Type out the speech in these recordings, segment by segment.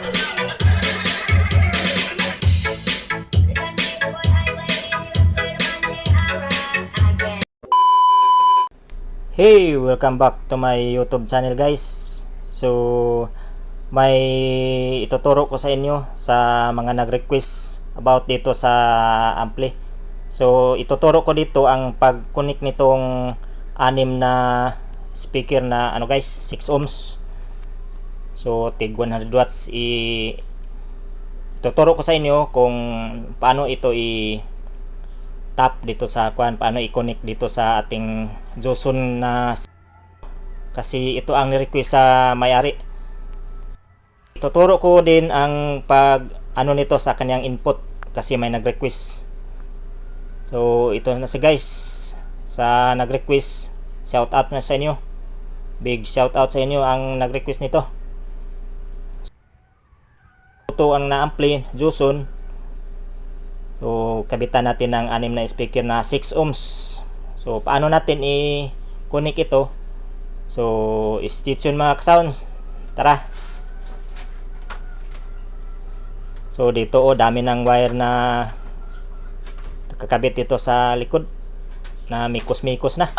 Hey, welcome back to my YouTube channel guys. So, may ituturo ko sa inyo sa mga nag-request about dito sa ampli. So, ituturo ko dito ang pag-connect nitong anim na speaker na guys, 6 ohms. So, tig 100 watts. Ituturo ko sa inyo kung paano ito tap dito sa paano i-connect dito sa ating Joson na, kasi ito ang request sa may-ari. Tuturo ko din ang nito sa kanyang input kasi may nag-request. So ito na siya guys, sa nag-request, shout out na sa inyo, big shout out sa inyo ang nag-request nito. Ito ang na-ampli Joson. So, kabitan natin ng 6 na speaker na 6 ohms. So, paano natin i-connect ito? So, stay tuned mga ka-sounds. Tara! So, dito dami ng wire na nakakabit dito sa likod na mikos-mikos na.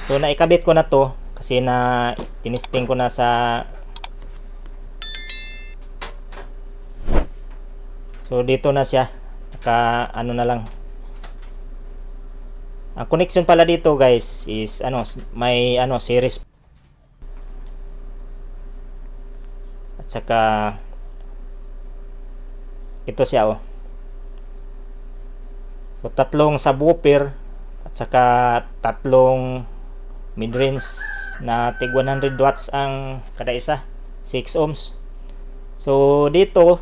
So, naikabit ko na to kasi na tinisting ko na sa. So dito na siya, na lang. Ang connection pala dito guys is may series. At saka ito siya So tatlong subwoofer at saka tatlong mid-range na tig 100 watts ang kada isa, 6 ohms. So dito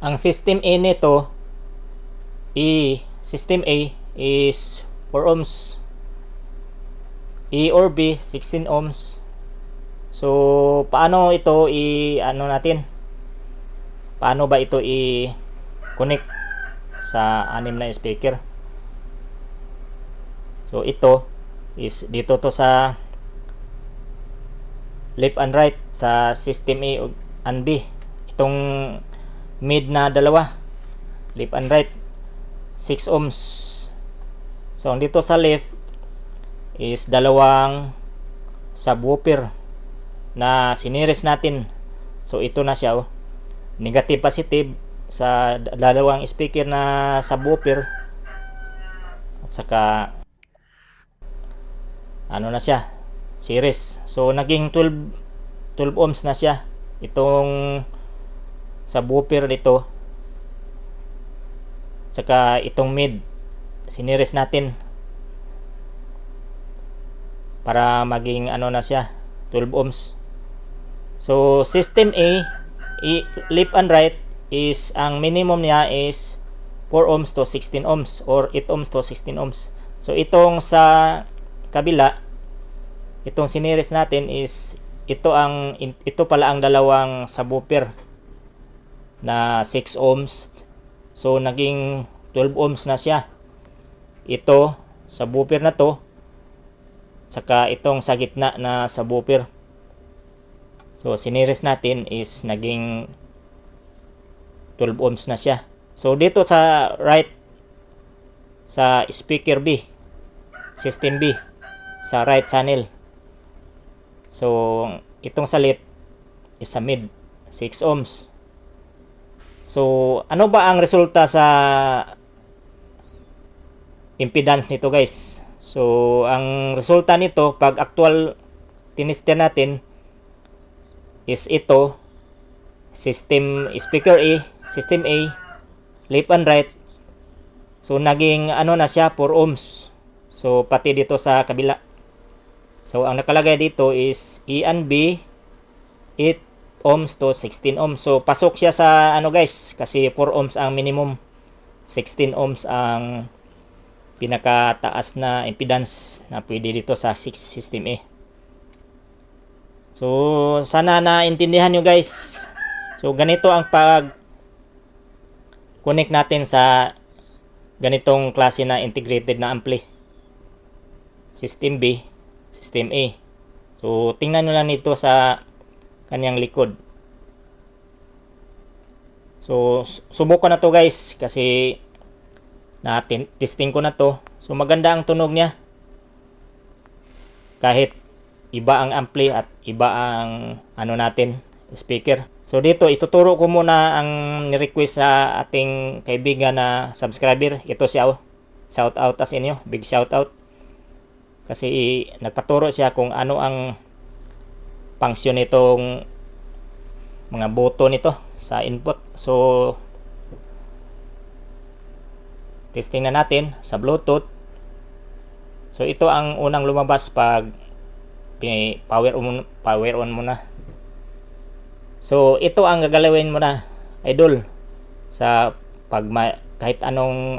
ang system A nito, system A is 4 ohms, E or B 16 ohms. So paano ito natin? Paano ba ito i-connect sa 6 na speaker? So ito is dito to sa left and right sa system A and B. Itong mid na dalawa, left and right, 6 ohms. So dito sa left is dalawang subwoofer na siniris natin. So ito na siya negative positive sa dalawang speaker na subwoofer. At saka na siya, series. So naging 12 ohms na siya itong subwoofer dito. Tsaka itong mid siniris natin para maging na siya 12 ohms. So system A, left and right is ang minimum niya is 4 ohms to 16 ohms or 8 ohms to 16 ohms. So itong sa kabila, itong siniris natin is ito pala ang dalawang subwoofer na 6 ohms. So naging 12 ohms na siya. Ito subwoofer na to, saka itong sa gitna na subwoofer. So siniris natin is naging 12 ohms na siya. So dito sa right, sa speaker B, system B, sa right channel. So itong sa left is sa mid, 6 ohms. So, ano ba ang resulta sa impedance nito guys? So, ang resulta nito pag actual tinister natin is ito, speaker A, system A, left and right. So, naging na siya, 4 ohms. So, pati dito sa kabila. So, ang nakalagay dito is E and B, 8 ohms to 16 ohms. So pasok siya sa guys, kasi 4 ohms ang minimum, 16 ohms ang pinakataas na impedance na pwede dito sa 6 system A. So sana naintindihan nyo guys. So ganito ang pag connect natin sa ganitong klase na integrated na ampli, system B, system A. So tingnan nyo lang nito sa kanyang likod. So subukan na to guys kasi testing ko na to. So maganda ang tunog niya. Kahit iba ang ampli at iba ang natin, speaker. So dito ituturo ko muna ang ni-request sa ating kaibigan na subscriber. Ito siya. Shout out sa inyo. Big shout out. Kasi nagpaturo siya kung ano ang function nitong mga button nito sa input. So testing na natin sa Bluetooth. So ito ang unang lumabas pag power on muna. So ito ang gagalawin mo na, idol, sa kahit anong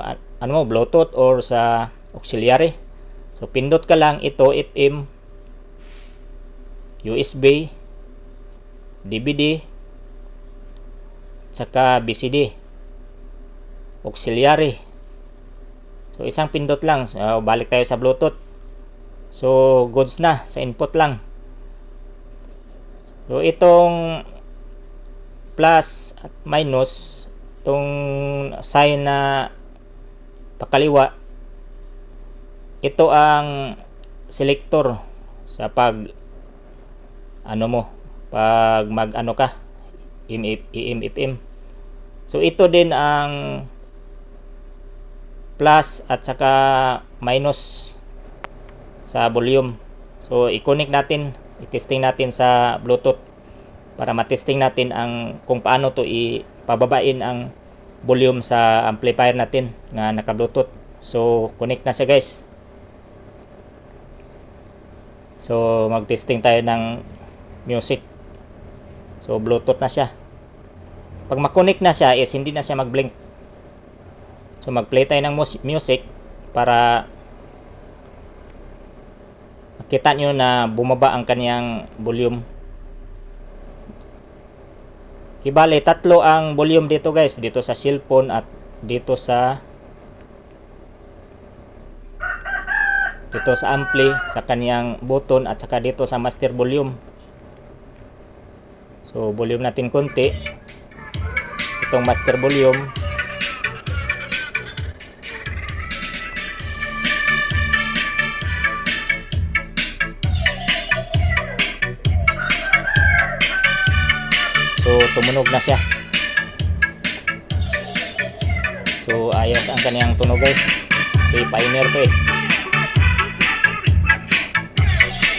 Bluetooth or sa auxiliary. So pindot ka lang ito, FM, USB, DVD, tsaka BCD, auxiliary. So isang pindot lang. So balik tayo sa Bluetooth. So goods na sa input lang. So itong plus at minus, itong sign na pakaliwa, ito ang selector sa pag ka AM FM. So ito din ang plus at saka minus sa volume. So i-connect natin, i-testing natin sa Bluetooth para matesting natin kung paano to ipababain ang volume sa amplifier natin na naka Bluetooth. So connect na siya guys. So mag-testing tayo ng music. So Bluetooth na siya. Pag ma-connect na siya is hindi na siya mag-blink. So mag-play tayo ng music para makita nyo na bumaba ang kaniyang volume. Kibali, tatlo ang volume dito guys. Dito sa cellphone at dito sa ampli, sa kaniyang button at saka dito sa master volume. So volume natin konti. Itong master volume. So tumunog na siya. So ayos ang kaniyang tunog guys. Si Pioneer to eh.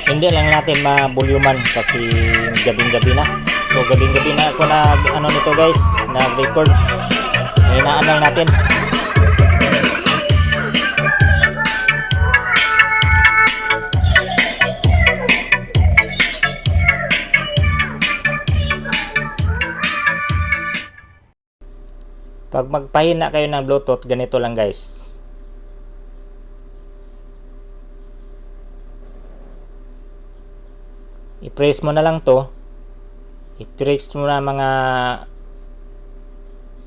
Hindi lang natin ma-voluman kasi gabing-gabi na. So gabing-gabi na ako nito guys, nag-record. Hinaan lang natin. Pag magpahina kayo ng Bluetooth, ganito lang guys. I-press mo na lang to. I-press mo na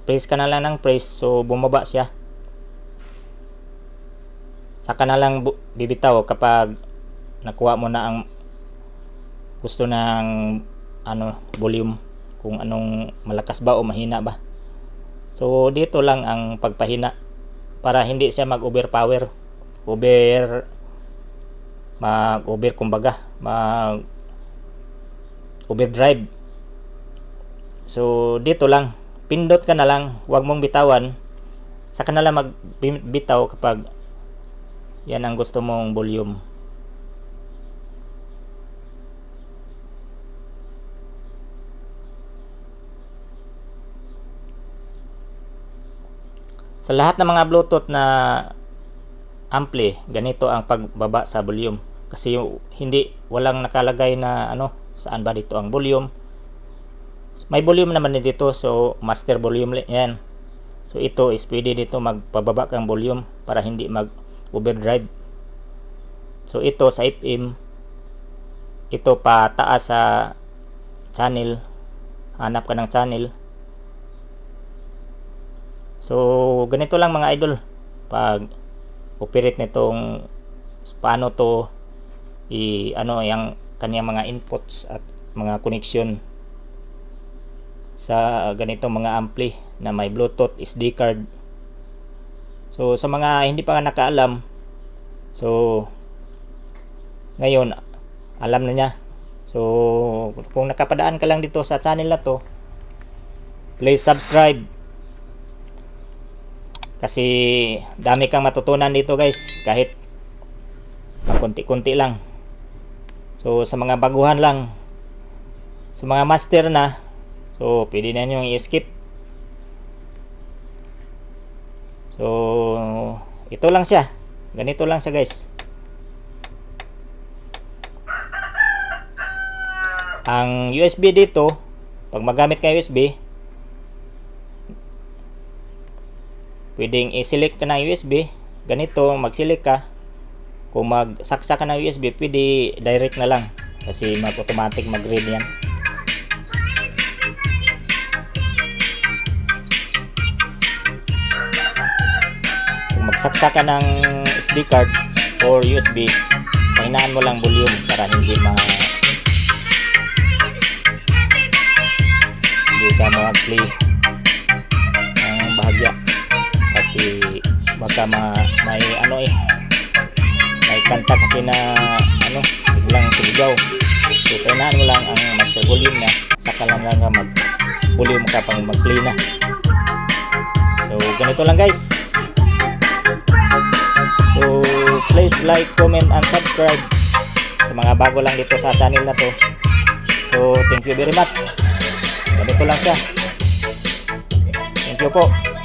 press ka na lang ng press. So bumaba siya. Saka na lang bibitaw kapag nakuha mo na ang gusto ng volume. Kung anong malakas ba o mahina ba. So dito lang ang pagpahina para hindi siya mag-overpower. Overdrive. So dito lang, pindot ka na lang, huwag mong bitawan. Saka na lang magbitaw kapag yan ang gusto mong volume. Sa lahat ng mga Bluetooth na ampli, ganito ang pagbaba sa volume. Kasi walang nakalagay na saan ba dito ang volume. May volume naman dito, so master volume yan. So ito is pwede dito magpababa kang volume para hindi mag-overdrive. So ito sa FM, ito pa taas sa channel, hanap ka ng channel. So ganito lang mga idol pag operate nitong paano to yung kaniyang mga inputs at mga connection sa ganitong mga ampli na may Bluetooth SD card. So sa mga hindi pa nakaalam, so ngayon alam na niya. So kung nakapadaan ka lang dito sa channel na to, please subscribe, kasi dami kang matutunan dito guys, kahit pakunti-kunti lang. So sa mga baguhan lang, sa mga master na, so pwede na nyo i-skip. So ito lang siya, ganito lang siya guys. Ang USB dito, pag magamit ka USB, pwedeng i-select ka ng USB, ganito, mag-select ka. Kung magsaksa ka ng USB, pwede direct na lang, kasi mag-automatic mag-read yan. Kung magsaksa ka ng SD card or USB, pahinaan mo lang volume para hindi siya mag-play ng bahagya, kasi baka may may kanta kasi na biglang sigaw. So pahinaan mo lang ang master volume niya, saka lang ka mag-volume ka pang mag-play na. So ganito lang guys. So please like, comment, and subscribe sa mga bago lang dito sa channel na to. So thank you very much. Ganito lang siya. Thank you po.